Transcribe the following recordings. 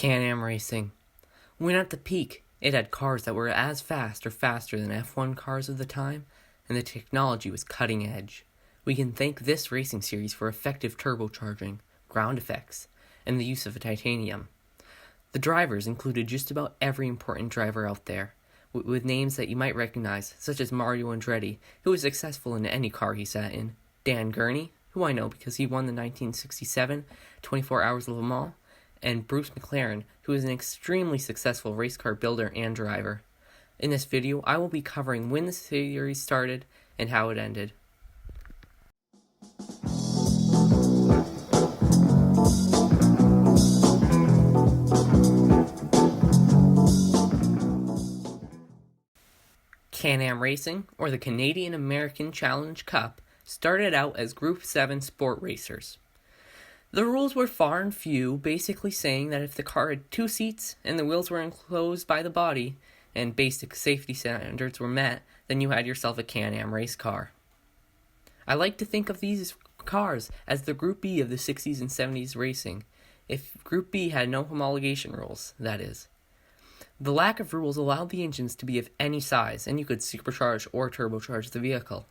Can-Am racing. When at the peak, it had cars that were as fast or faster than F1 cars of the time, and the technology was cutting edge. We can thank this racing series for effective turbocharging, ground effects, and the use of titanium. The drivers included just about every important driver out there, with names that you might recognize, such as Mario Andretti, who was successful in any car he sat in, Dan Gurney, who I know because he won the 1967 24 Hours of Le Mans, and Bruce McLaren, who is an extremely successful race car builder and driver. In this video, I will be covering when the series started and how it ended. Can-Am Racing, or the Canadian American Challenge Cup, started out as Group 7 sport racers. The rules were far and few, basically saying that if the car had 2 seats and the wheels were enclosed by the body and basic safety standards were met, then you had yourself a Can-Am race car. I like to think of these cars as the Group B of the 60s and 70s racing, if Group B had no homologation rules, that is. The lack of rules allowed the engines to be of any size, and you could supercharge or turbocharge the vehicle.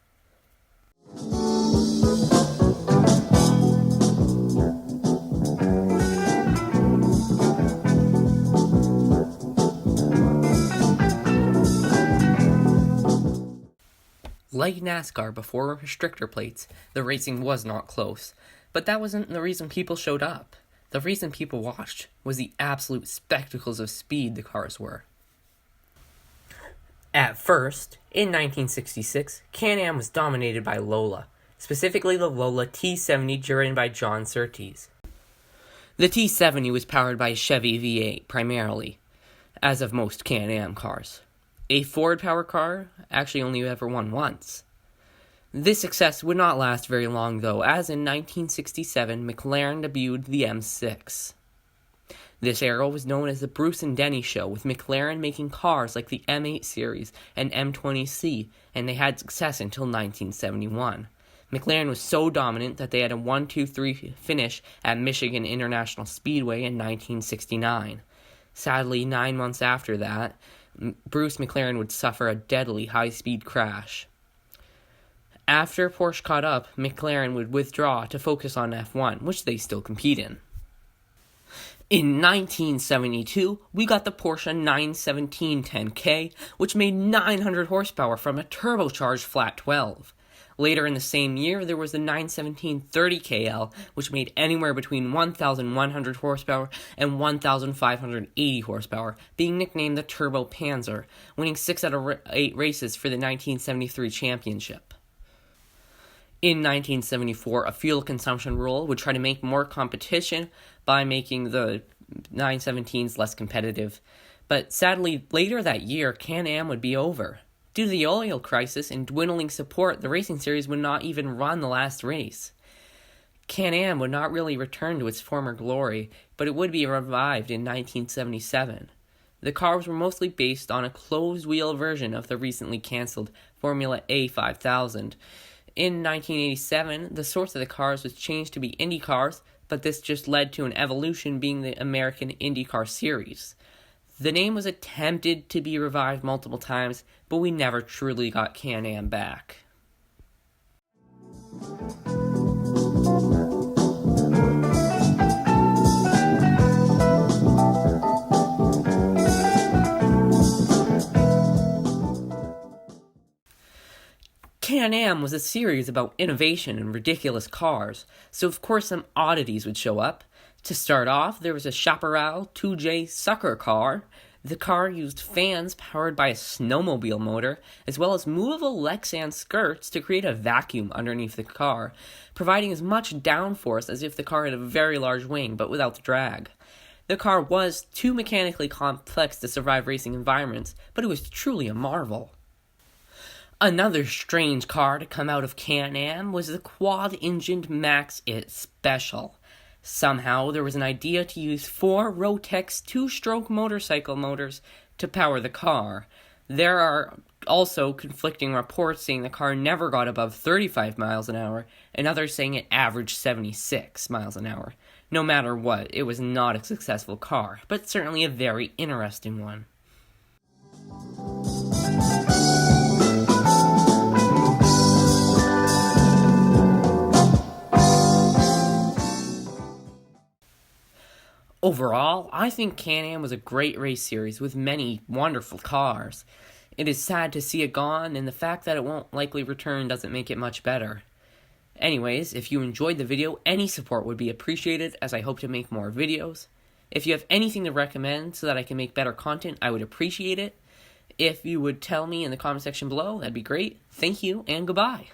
Like NASCAR before restrictor plates, the racing was not close, but that wasn't the reason people showed up. The reason people watched was the absolute spectacles of speed the cars were. At first, in 1966, Can-Am was dominated by Lola, specifically the Lola T70 driven by John Surtees. The T70 was powered by a Chevy V8 primarily, as of most Can-Am cars. A Ford power car actually only ever won once. This success would not last very long though, as in 1967 McLaren debuted the M6. This era was known as the Bruce and Denny show, with McLaren making cars like the M8 series and M20C, and they had success until 1971. McLaren was so dominant that they had a 1-2-3 finish at Michigan International Speedway in 1969. Sadly, 9 months after that, Bruce McLaren would suffer a deadly high-speed crash. After Porsche caught up, McLaren would withdraw to focus on F1, which they still compete in. In 1972, we got the Porsche 917 10K, which made 900 horsepower from a turbocharged flat 12. Later in the same year, there was the 917 30KL, which made anywhere between 1,100 horsepower and 1,580 horsepower, being nicknamed the Turbo Panzer, winning 6 out of 8 races for the 1973 championship. In 1974, a fuel consumption rule would try to make more competition by making the 917s less competitive. But sadly, later that year, Can-Am would be over. Due to the oil crisis and dwindling support, the racing series would not even run the last race. Can-Am would not really return to its former glory, but it would be revived in 1977. The cars were mostly based on a closed-wheel version of the recently cancelled Formula A 5000. In 1987, the source of the cars was changed to be Indy cars, but this just led to an evolution being the American IndyCar Series. The name was attempted to be revived multiple times, but we never truly got Can-Am back. Can-Am was a series about innovation and ridiculous cars, so of course some oddities would show up. To start off, there was a Chaparral 2J sucker car. The car used fans powered by a snowmobile motor, as well as movable Lexan skirts to create a vacuum underneath the car, providing as much downforce as if the car had a very large wing, but without the drag. The car was too mechanically complex to survive racing environments, but it was truly a marvel. Another strange car to come out of Can-Am was the quad-engined Max It Special. Somehow, there was an idea to use 4 Rotex 2-stroke motorcycle motors to power the car. There are also conflicting reports saying the car never got above 35 miles an hour, and others saying it averaged 76 miles an hour. No matter what, it was not a successful car, but certainly a very interesting one. Overall, I think Can-Am was a great race series with many wonderful cars. It is sad to see it gone, and the fact that it won't likely return doesn't make it much better. Anyways, if you enjoyed the video, any support would be appreciated, as I hope to make more videos. If you have anything to recommend so that I can make better content, I would appreciate it. If you would tell me in the comment section below, that'd be great. Thank you, and goodbye.